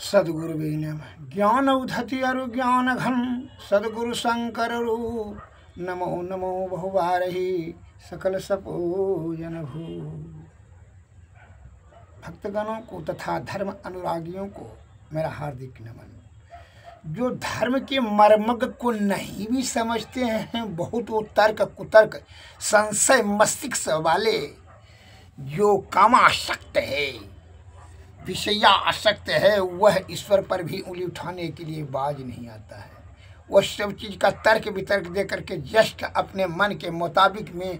सदगुरु बिन ज्ञान उधति अरु ज्ञान घन सदगुरु शंकर रूप नमो नमो बहुबारही सकल सपूजन भू। भक्तगणों को तथा धर्म अनुरागियों को मेरा हार्दिक नमन। जो धर्म के मर्मज्ञ को नहीं भी समझते हैं, बहुत वो तर्क कुतर्क संशय मस्तिष्क वाले, जो कामासक्त है, विषया आसक्त है, वह ईश्वर पर भी उंगली उठाने के लिए बाज नहीं आता है। वह सब चीज का तर्क वितर्क दे करके जस्ट अपने मन के मुताबिक में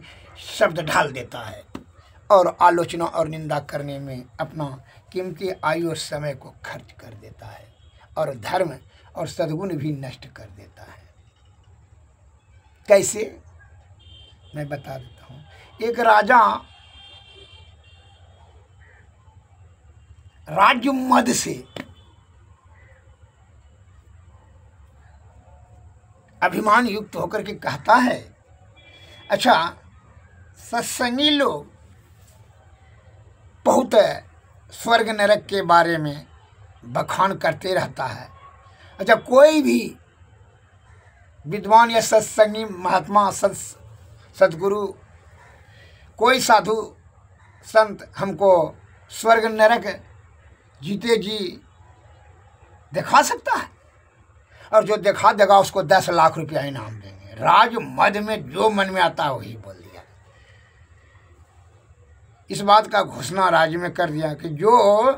शब्द ढाल देता है और आलोचना और निंदा करने में अपना कीमती आयु और समय को खर्च कर देता है और धर्म और सद्गुण भी नष्ट कर देता है। कैसे, मैं बता देता हूँ। एक राजा राज्य मद से अभिमान युक्त होकर के कहता है, अच्छा सत्संगी लोग बहुत स्वर्ग नरक के बारे में बखान करते रहता है। अच्छा, कोई भी विद्वान या सत्संगी महात्मा सद्गुरु, कोई साधु संत हमको स्वर्ग नरक जीते जी दिखा सकता है? और जो दिखा देगा उसको 10 लाख रुपया इनाम देंगे। राज मद में जो मन में आता है वही बोल दिया। इस बात का घोषणा राज्य में कर दिया कि जो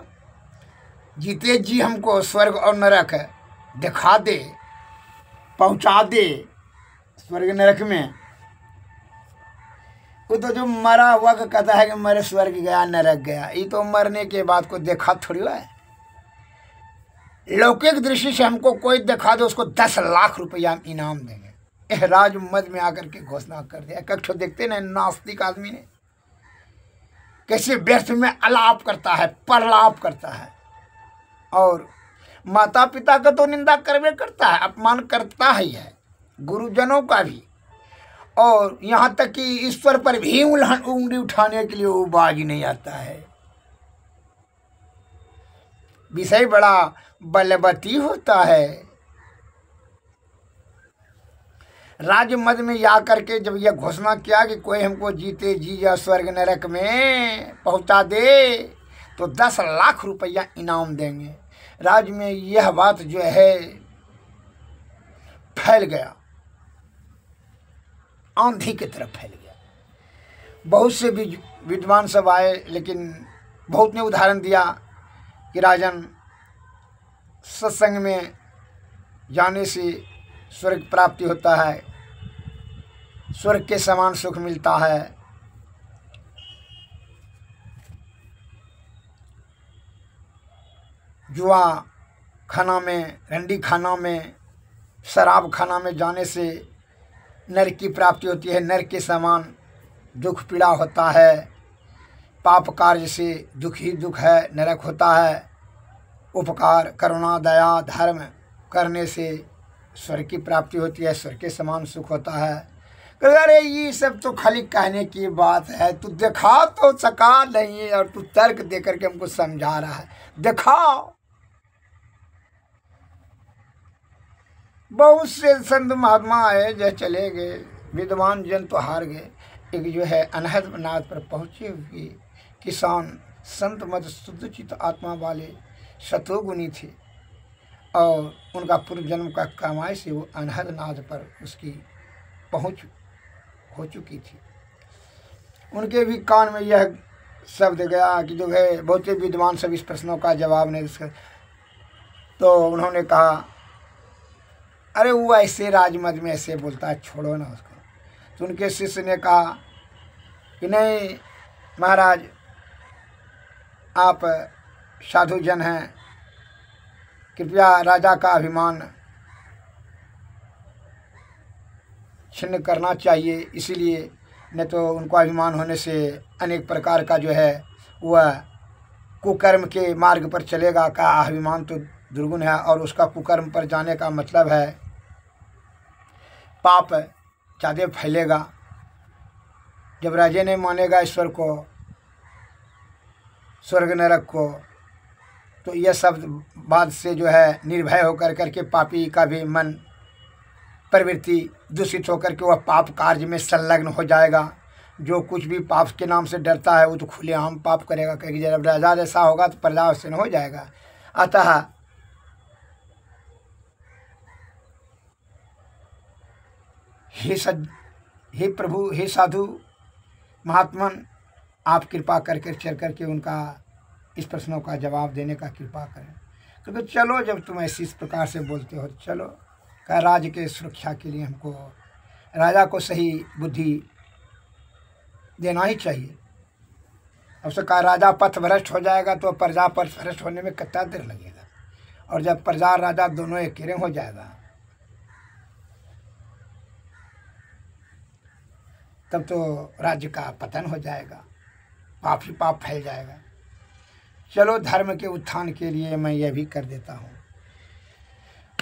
जीते जी हमको स्वर्ग और नरक दिखा दे, पहुंचा दे स्वर्ग नरक में, वो तो जो मरा हुआ का कहता है कि मरे स्वर्ग गया नरक गया, ये तो मरने के बाद को देखा थोड़ी हुआ है। लौकिक दृष्टि से हमको कोई दिखा दे उसको 10 लाख रुपया इनाम देंगे। यह राज मद में आकर के घोषणा कर दिया। कक्षो देखते ना नास्तिक आदमी ने कैसे व्यर्थ में अलाप करता है, परलाप करता है और माता पिता का तो निंदा करवे करता है, अपमान करता ही है, गुरुजनों का भी, और यहाँ तक कि ईश्वर पर भी उंगली उठाने के लिए वो बाज नहीं आता है। विषय बड़ा बलवती होता है। राज्य मद में जा करके जब यह घोषणा किया कि कोई हमको जीते जी या स्वर्ग नरक में पहुंचा दे तो 10 लाख रुपया इनाम देंगे, राज्य में यह बात जो है फैल गया, आंधी की तरफ फैल गया। बहुत से भी विद्वान सब आए, लेकिन बहुत ने उदाहरण दिया कि राजन, सत्संग में जाने से स्वर्ग प्राप्ति होता है, स्वर्ग के समान सुख मिलता है। जुआ खाना में, रंडी खाना में, शराब खाना में जाने से नरक की प्राप्ति होती है, नरक के समान दुख पीड़ा होता है। पाप कार्य से दुख ही दुख है, नरक होता है। उपकार, करुणा, दया, धर्म करने से स्वर्ग की प्राप्ति होती है, स्वर्ग के समान सुख होता है। अरे ये सब तो खाली कहने की बात है, तू दिखा तो सका नहीं और तू तर्क दे करके हमको समझा रहा है। दिखाओ। बहुत से संत महात्मा आए, जो चले गए, विद्वान जन तो हार गए। एक जो है अनहद नाद पर पहुँचे हुए किसान संत मद शुद्ध चित्त आत्मा वाले शत्रुगुणी थे और उनका पूर्व जन्म का कमाई से वो अनहद नाद पर उसकी पहुँच हो चुकी थी। उनके भी कान में यह शब्द गया कि जो है बहुत से विद्वान सब इस प्रश्नों का जवाब नहीं दे। तो उन्होंने कहा, अरे वो ऐसे राजमद में ऐसे बोलता है, छोड़ो ना उसको। तो उनके शिष्य ने कहा कि नहीं महाराज, आप साधु जन हैं, कृपया राजा का अभिमान छिन्न करना चाहिए, इसीलिए नहीं तो उनको अभिमान होने से अनेक प्रकार का जो है वह कुकर्म के मार्ग पर चलेगा। का अभिमान तो दुर्गुण है और उसका कुकर्म पर जाने का मतलब है पाप ज़्यादा फैलेगा। जब राजे नहीं मानेगा ईश्वर को, स्वर्ग नरक को, तो यह शब्द बाद से जो है निर्भय होकर करके पापी का भी मन प्रवृत्ति दूषित होकर के वह पाप कार्य में संलग्न हो जाएगा। जो कुछ भी पाप के नाम से डरता है वो तो खुलेआम पाप करेगा, क्योंकि जब राजा जैसा होगा तो प्रजा उससे हो जाएगा। अतः हे प्रभु, हे साधु महात्मन, आप कृपा करके चल करके उनका इस प्रश्नों का जवाब देने का कृपा करें। क्योंकि चलो जब तुम ऐसी इस प्रकार से बोलते हो, चलो क्या राज्य के सुरक्षा के लिए हमको राजा को सही बुद्धि देना ही चाहिए। अब से कहा राजा पथ भ्रष्ट हो जाएगा तो प्रजा पथ भ्रष्ट होने में कितना देर लगेगा, और जब प्रजा राजा दोनों एक हो जाएगा तब तो राज्य का पतन हो जाएगा, पाप ही पाप फैल जाएगा। चलो धर्म के उत्थान के लिए मैं यह भी कर देता हूँ।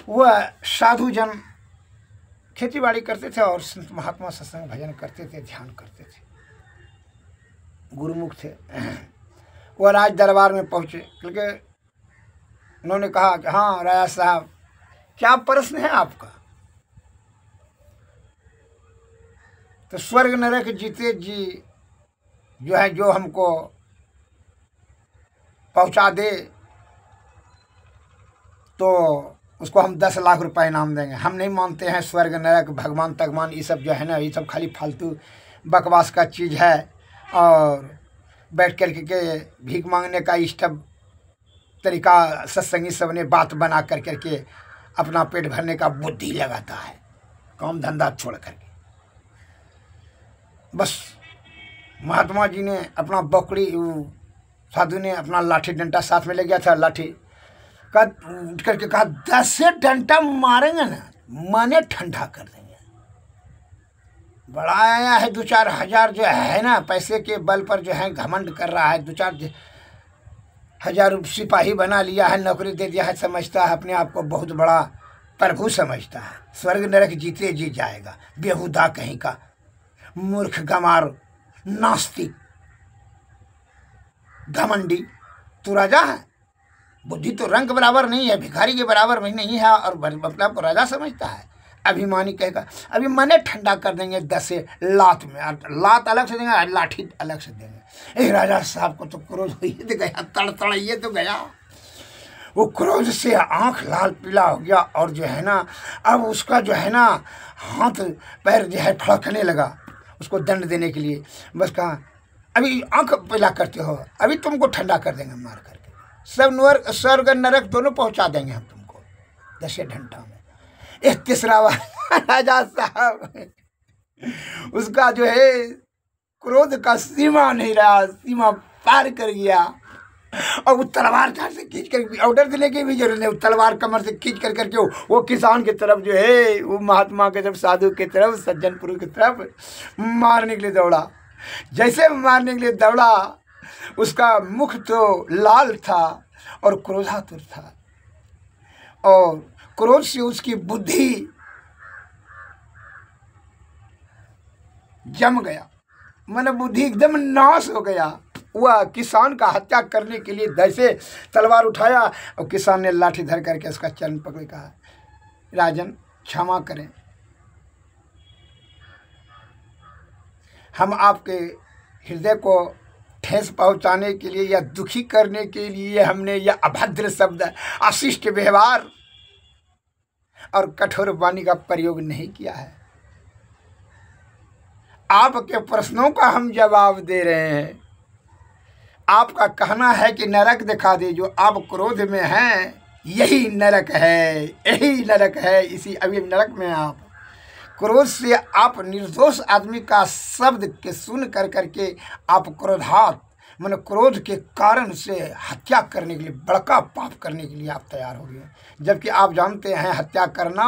वह साधु जन खेती बाड़ी करते थे और संत महात्मा सत्संग भजन करते थे, ध्यान करते थे, गुरुमुख थे। वह राज दरबार में पहुँचे, क्योंकि उन्होंने कहा कि हाँ राजा साहब, क्या प्रश्न है आपका? तो स्वर्ग नरक जीते जी जो है जो हमको पहुंचा दे तो उसको हम 10 लाख रुपए इनाम देंगे। हम नहीं मानते हैं स्वर्ग नरक भगवान तगवान ये सब जो है ना, ये सब खाली फालतू बकवास का चीज़ है, और बैठ कर के भीख मांगने का इष्ट तरीका सत्संगी सब ने बात बना कर करके अपना पेट भरने का बुद्धि लगाता है, काम धंधा छोड़ करके। बस महात्मा जी ने अपना बकरी, साधु ने अपना लाठी डंडा साथ में ले गया था, लाठी का उठ करके कहा 10 डंडा मारेंगे ना माने ठंडा कर देंगे। बड़ा आया है 2-4 हजार जो है ना, पैसे के बल पर जो है घमंड कर रहा है, 2-4 हजार सिपाही बना लिया है, नौकरी दे दिया है, समझता है अपने आप को बहुत बड़ा प्रभु समझता है। स्वर्ग नरक जीते जी जाएगा, बेहुदा कहीं का, मूर्ख गंवार नास्तिक घमंडी। तू राजा है, बुद्धि तो रंग बराबर नहीं है, भिखारी के बराबर भी नहीं है, और अपने आप को राजा समझता है। अभिमानी कहेगा अभी मने ठंडा कर देंगे 10 लात में, लात अलग से देंगे, लाठी अलग से देंगे। राजा साहब को तो क्रोध हो तो गया, तड़तड़ाइए तो गया, वो क्रोध से आंख लाल पीला हो गया, और जो है ना अब उसका जो है ना हाथ पैर जो है फड़कने लगा उसको दंड देने के लिए। बस कहा अभी आंख पीला करते हो, अभी तुमको ठंडा कर देंगे मार करके, सब स्वर्ग नरक दोनों पहुंचा देंगे हम तुमको 10 घंटा में। एक तीसरा राजा साहब उसका जो है क्रोध का सीमा नहीं रहा, सीमा पार कर गया, और वो तलवार चार से खींच कर, ऑर्डर देने की भी जरूरत नहीं, तलवार कमर से खींच कर करके वो किसान की तरफ जो है, वो महात्मा के तरफ, साधु की तरफ, सज्जन पुरुष की तरफ मारने के लिए दौड़ा। जैसे मारने के लिए दौड़ा, उसका मुख तो लाल था और क्रोधातुर था, और क्रोध से उसकी बुद्धि जम गया, मन बुद्धि एकदम नाश हो गया। वह किसान का हत्या करने के लिए जैसे तलवार उठाया, और किसान ने लाठी धर करके उसका चरण पकड़, कहा राजन क्षमा करें, हम आपके हृदय को ठेस पहुंचाने के लिए या दुखी करने के लिए हमने यह अभद्र शब्द, अशिष्ट व्यवहार और कठोर वाणी का प्रयोग नहीं किया है। आपके प्रश्नों का हम जवाब दे रहे हैं। आपका कहना है कि नरक दिखा दे, जो आप क्रोध में हैं यही नरक है, यही नरक है, इसी अभी नरक में आप क्रोध से, आप निर्दोष आदमी का शब्द के सुन कर करके आप क्रोधात मन क्रोध के कारण से हत्या करने के लिए, बड़का पाप करने के लिए आप तैयार हो गए, जबकि आप जानते हैं हत्या करना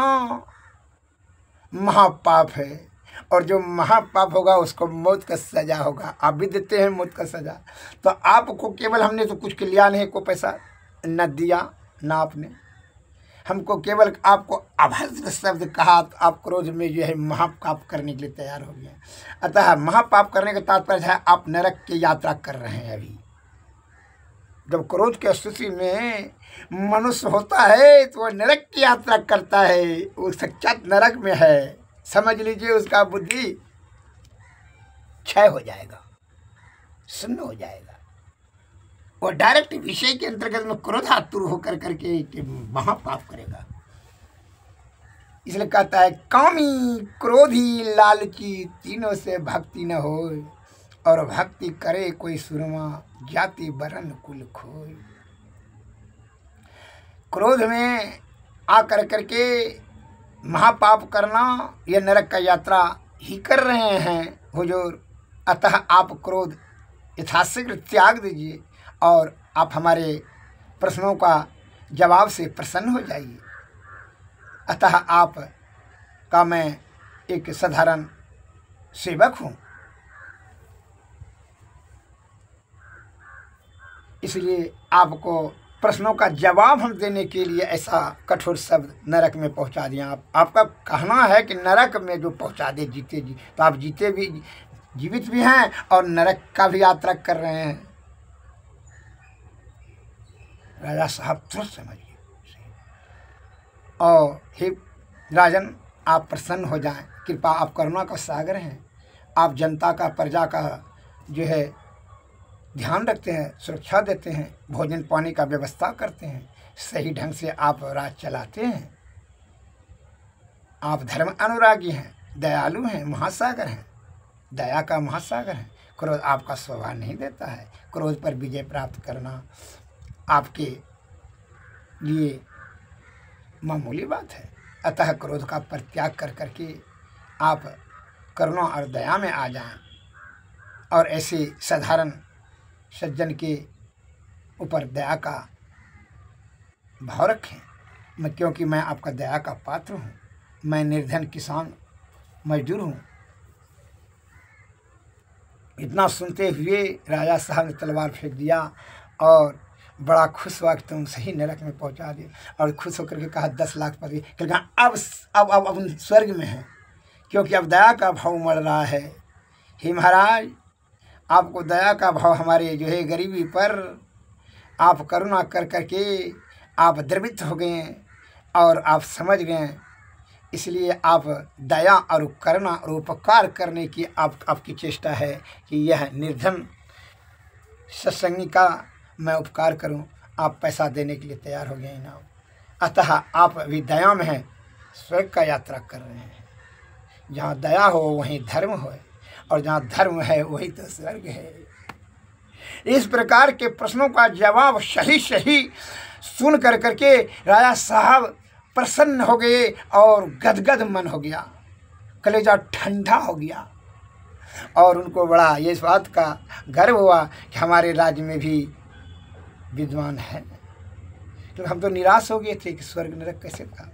महापाप है, और जो महापाप होगा उसको मौत का सज़ा होगा। आप भी देते हैं मौत का सज़ा, तो आपको केवल हमने तो कुछ लिया नहीं, को पैसा न दिया ना आपने, हमको केवल आपको अभद्र शब्द कहा, तो आप क्रोध में जो है महापाप करने के लिए तैयार हो गए। अतः महापाप करने का तात्पर्य है आप नरक की यात्रा कर रहे हैं। अभी जब क्रोध की स्थिति में मनुष्य होता है तो वह नरक की यात्रा करता है, वो सच्चा नरक में है। समझ लीजिए उसका बुद्धि क्षय हो जाएगा, शून्य हो जाएगा। वो डायरेक्ट विषय के अंतर्गत में क्रोधातुर होकर करके महापाप करेगा। इसलिए कहता है कामी क्रोधी लालची तीनों से भक्ति न हो, और भक्ति करे कोई सुरमा जाति बरन कुल खोय। क्रोध में आकर करके महापाप करना यह नरक का यात्रा ही कर रहे हैं हुजूर। अतः आप क्रोध यथाशीघ्र त्याग दीजिए और आप हमारे प्रश्नों का जवाब से प्रसन्न हो जाइए। अतः आप का मैं एक साधारण सेवक हूँ, इसलिए आपको प्रश्नों का जवाब हम देने के लिए ऐसा कठोर शब्द नरक में पहुंचा दिया। आपका कहना है कि नरक में जो पहुंचा दे जीते जी, तो आप जीते भी, जीवित भी हैं और नरक का भी यात्रा कर रहे हैं। राजा साहब तुरंत समझिए, और हे राजन आप प्रसन्न हो जाएं, कृपा आप करुणा का सागर हैं। आप जनता का, प्रजा का जो है ध्यान रखते हैं, सुरक्षा देते हैं, भोजन पानी का व्यवस्था करते हैं, सही ढंग से आप राज चलाते हैं। आप धर्म अनुरागी हैं, दयालु हैं, महासागर हैं, दया का महासागर हैं। क्रोध आपका स्वभाव नहीं देता है। क्रोध पर विजय प्राप्त करना आपके लिए मामूली बात है। अतः क्रोध का परित्याग कर करके आप करुणा और दया में आ जाएं, और ऐसे साधारण सज्जन के ऊपर दया का भाव रखें। क्योंकि मैं आपका दया का पात्र हूँ। मैं निर्धन किसान मजदूर हूँ। इतना सुनते हुए राजा साहब ने तलवार फेंक दिया और बड़ा खुश हुआ कि तुम सही नरक में पहुंचा दिए, और खुश होकर के कहा 10 लाख पति, क्योंकि अब स्वर्ग में है, क्योंकि अब दया का भाव मर रहा है। हे महाराज, आपको दया का भाव हमारे जो है गरीबी पर आप करुणा कर करके आप द्रवित हो गए और आप समझ गए, इसलिए आप दया और करुणा और उपकार करने की आपकी चेष्टा है कि यह निर्धन सत्संगी का मैं उपकार करूं। आप पैसा देने के लिए तैयार हो गए इनाम। अतः आप अभी दया में हैं, स्वर्ग का यात्रा कर रहे हैं। जहाँ दया हो वहीं धर्म हो, और जहाँ धर्म है वही तो स्वर्ग है। इस प्रकार के प्रश्नों का जवाब सही सुन कर करके राजा साहब प्रसन्न हो गए और गदगद मन हो गया, कलेजा ठंडा हो गया, और उनको बड़ा ये इस बात का गर्व हुआ कि हमारे राज्य में भी विद्वान है। तो हम तो निराश हो गए थे कि स्वर्ग नरक कैसे था।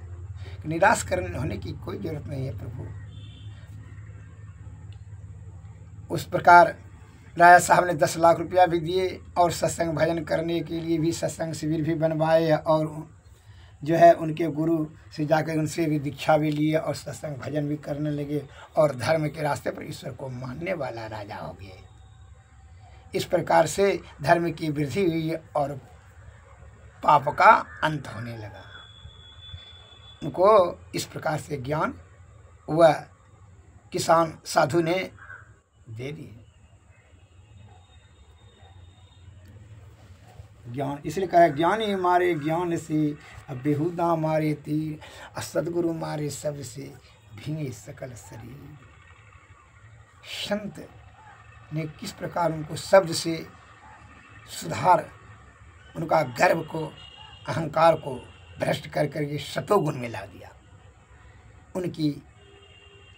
निराश करने होने की कोई जरूरत नहीं है प्रभु। उस प्रकार राजा साहब ने 10 लाख रुपया भी दिए और सत्संग भजन करने के लिए भी सत्संग शिविर भी बनवाए, और जो है उनके गुरु से जाकर उनसे भी दीक्षा भी लिए और सत्संग भजन भी करने लगे, और धर्म के रास्ते पर ईश्वर को मानने वाला राजा हो गए। इस प्रकार से धर्म की वृद्धि हुई और पाप का अंत होने लगा। उनको इस प्रकार से ज्ञान वह किसान साधु ने दे दिए। ज्ञान इसलिए कहा ज्ञानी मारे ज्ञान से, अब बेहुदा मारे तीर, और सदगुरु मारे शब्द से भींगे सकल शरीर। संत ने किस प्रकार उनको शब्द से सुधार, उनका गर्व को, अहंकार को भ्रष्ट कर करके सतोगुण में ला दिया। उनकी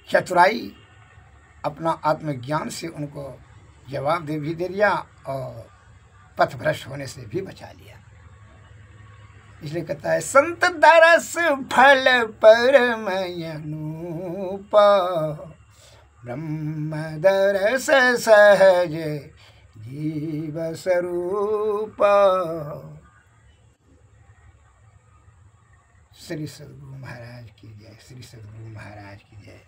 चतुराई अपना आत्मज्ञान से उनको जवाब भी दे दिया और पथ भ्रष्ट होने से भी बचा लिया। इसलिए कहता है संत दरस फल परम अनूप, ब्रह्म दरस सहज जीव स्वरूप। श्री सद्गुरु महाराज की जय, श्री सद्गुरु महाराज की जय।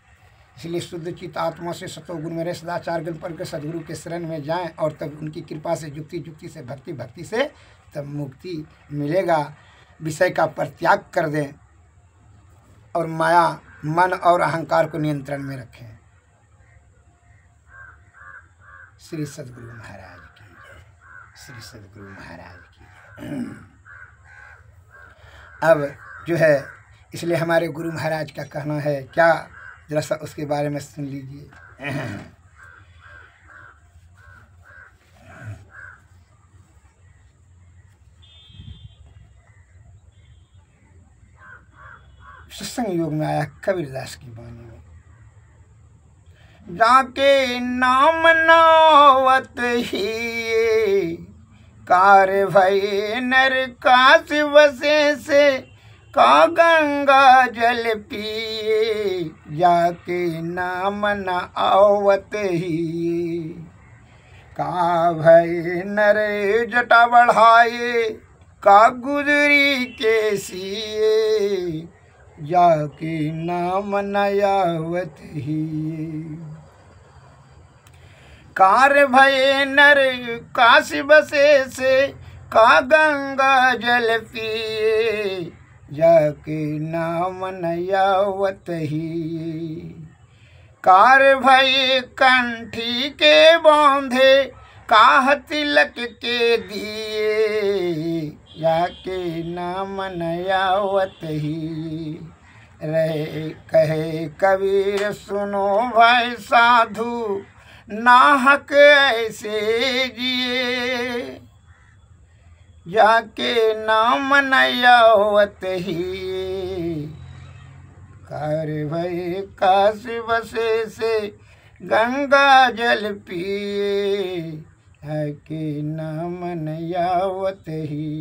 इसलिए शुद्ध चित्त आत्मा से सतोगुण में रह सदाचार गुण पर के सदगुरु के शरण में जाएं और तब उनकी कृपा से युक्ति से भक्ति से तब मुक्ति मिलेगा। विषय का परित्याग कर दें और माया मन और अहंकार को नियंत्रण में रखें। श्री सद्गुरु महाराज की जय, श्री सद्गुरु महाराज की जय। अब जो है इसलिए हमारे गुरु महाराज का कहना है क्या, जरा सा उसके बारे में सुन लीजिए। सत्संग योग में आया कबीरदास की वाणी में, जाके नाम नावत ही कार भय नर काश वसे से का गंगा जल पिए, जाके नाम न आवत ही का भय नर जटा बढ़ाए का गुजरी के सिए, जाके नाम न आवत ही कार भय नर काशी बसे से का गंगा जल पिए, जाके नाम न आवत ही कार भय कंठी के बांधे काह तिलक के दिए, जाके नाम न आवत ही रहे कहे कबीर सुनो भाई साधु नाहक ऐसे जिए, जाके नाम न आवत ही कार भय काशी बसे से गंगा जल पिए, जाके नाम न आवत ही।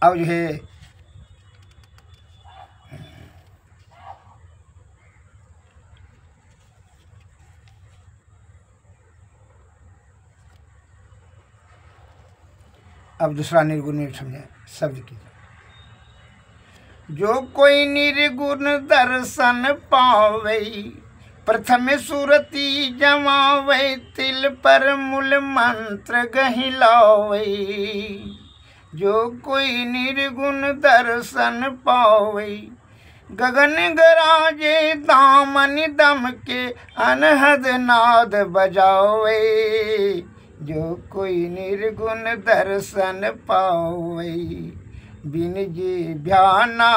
अब जो है अब दूसरा निर्गुण में समझे शब्द की, जो कोई निर्गुण दर्शन पावे प्रथम सुरती जमावे तिल पर मूल मंत्र गहिलावे, जो कोई निर्गुण दर्शन पावे गगन गराजे दामन दम के अनहद नाद बजावे, जो कोई निर्गुण दर्शन पावे बिन जी ध्याना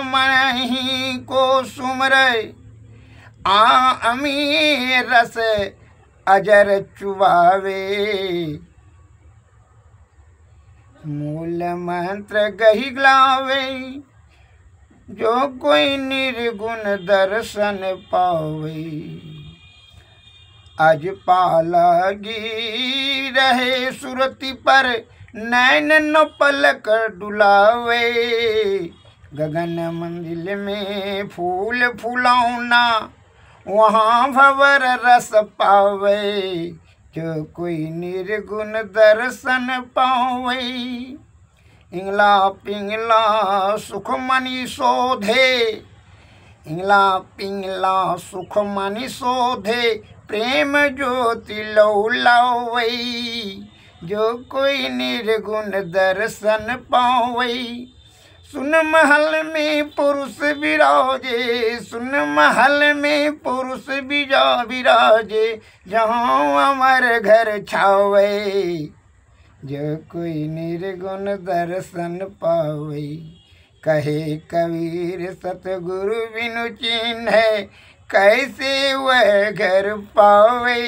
मही को सुमरे आमी रस अजर चुबावे, मूल मंत्र गहिलावे, जो कोई निर्गुण दर्शन पावे आज पालगी रहे सुरति पर नैन न पलक डुलावे, गगन मंदिल में फूल फुलौना वहाँ भंवर रस पावे, जो कोई निर्गुण दर्शन पावे इंगला पिंगला सुख मनि शोधे, इंगला पिंगला सुख मनि शोधे प्रेम ज्योति लौलावई, जो कोई निर्गुण दर्शन पावई, सुन महल में पुरुष विराजे, सुन महल में पुरुष विराजे, जहाँ अमर घर छावे, जो कोई निर्गुण दर्शन पावे, कहे कबीर सतगुरु बिनु चिन्ह कैसे वह घर पावे,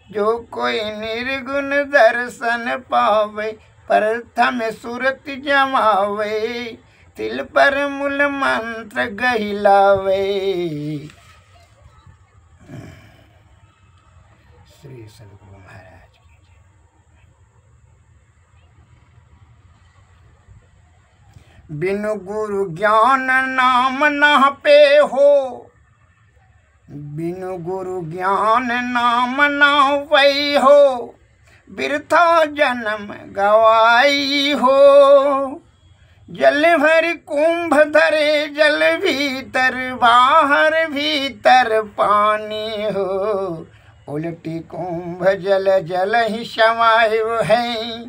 जो कोई निर्गुण दर्शन पावे प्रथम सुरत जमावे तिल पर मूल मंत्र गहिलावे। श्री सद्गुरु महाराज की जय। बिनु गुरु ज्ञान नाम न पे हो, बिनु गुरु ज्ञान नाम न पई हो, बिरथा जन्म गवाई हो, जल भर कुंभ धरे जल भीतर बाहर भीतर पानी हो। उलटी कुंभ जल जल ही समाये है,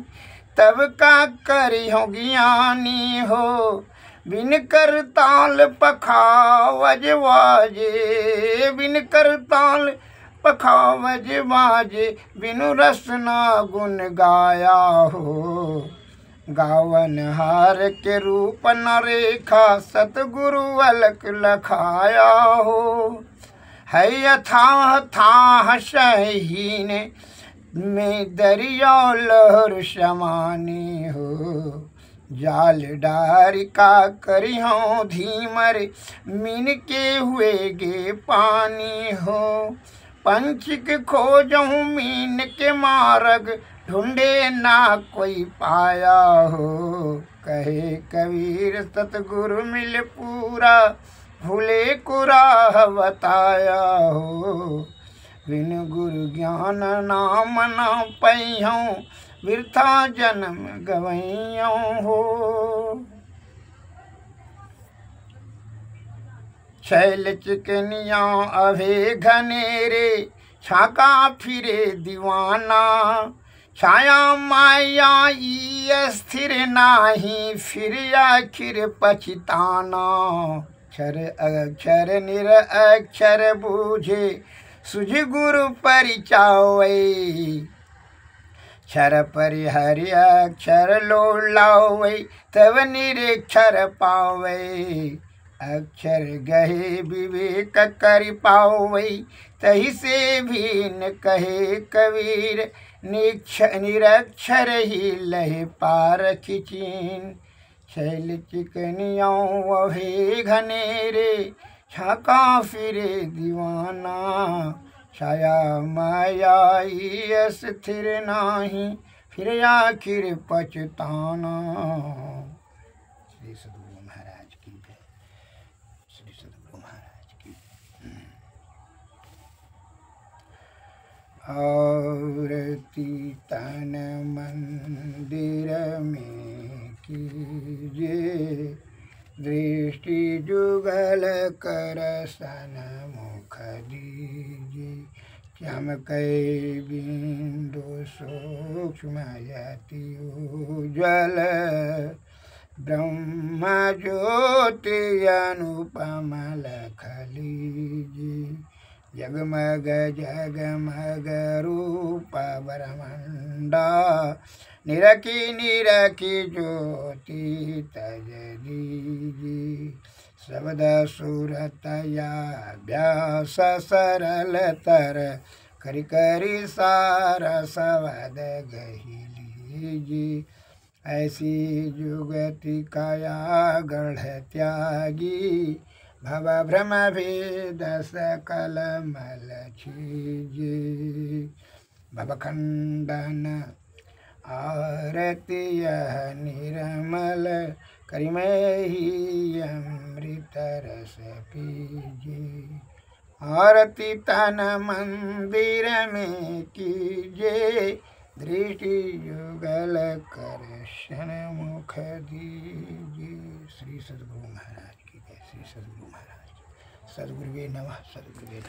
तब का करी हो ज्ञानी हो। बिन कर ताल पखावज बाजे, बिन कर ताल पखावज बाजे, बिनु रसना गुण गाया हो। गावन हार के रूप न रेखा, सतगुरु अलख लखाया हो। है अथाह थाह सहीन में दरिया लहर समानी हो। जाल डारी का करी हो धीमर, मीन के हुए गे पानी हो। पंचिक खोजहूँ मीन के मार्ग, ढूंढे ना कोई पाया हो। कहे कबीर सतगुरु मिल पूरा, भूले को राह बताया हो। बिन गुरु ज्ञान नाम न पैहूँ, वृथा जन्म गवैयों हो। छैल चिकनिया अभे घनेरे, छाका फिरे दीवाना। छाया माया ई स्थिर नाही, फिर आखिर पछताना। क्षर अक्षर निर अक्षर बूझे, सुझ गुरु परिचावै। क्षर परिहरि अक्षर लोलावै, तब निरक्षर पावै। अक्षर गहे विवेक करि पावै, तही से भीन कहे कबीर। निरक्षर ही लहे पार खिचीन। छैल चिकनियों अभे घनेरे, छाका फिरे दीवाना। छाया माया स्थिर नाही, फिर आखिर पछताना। श्री सद्गुरु महाराज की जय। श्री सद्गुरु महाराज की। आरती तन मंदिर में कीजिए, दृष्टि जुगल कर सन्मुख दीजिए। चमकै बिंदु सूक्ष्म यति उज्ज्वल, ब्रह्म ज्योति अनुपम लख लीजिए। जगमग जगमग रूप ब्रह्मांडा, निरखी निरखी ज्योति तज दीजिए। शब्द सुरतया व्यास सरल तर, करि करि सार सवद गही लीजिए। ऐसी जुगति काया गढ़ त्यागी, भव भ्रम भेद सकल मल छीजिए। भवखंडन आरती यह निर्मल, करिमै ही अमृत रस पीजिए। आरती तन मंदिर में कीजिए, दृष्टि युगल कर सन्मुख दीजिए। श्री सद्गुरु महाराज की जय। श्री सद्गुरु महाराज। सद्गुरुवे नमः। सद्गुरुवे नमः।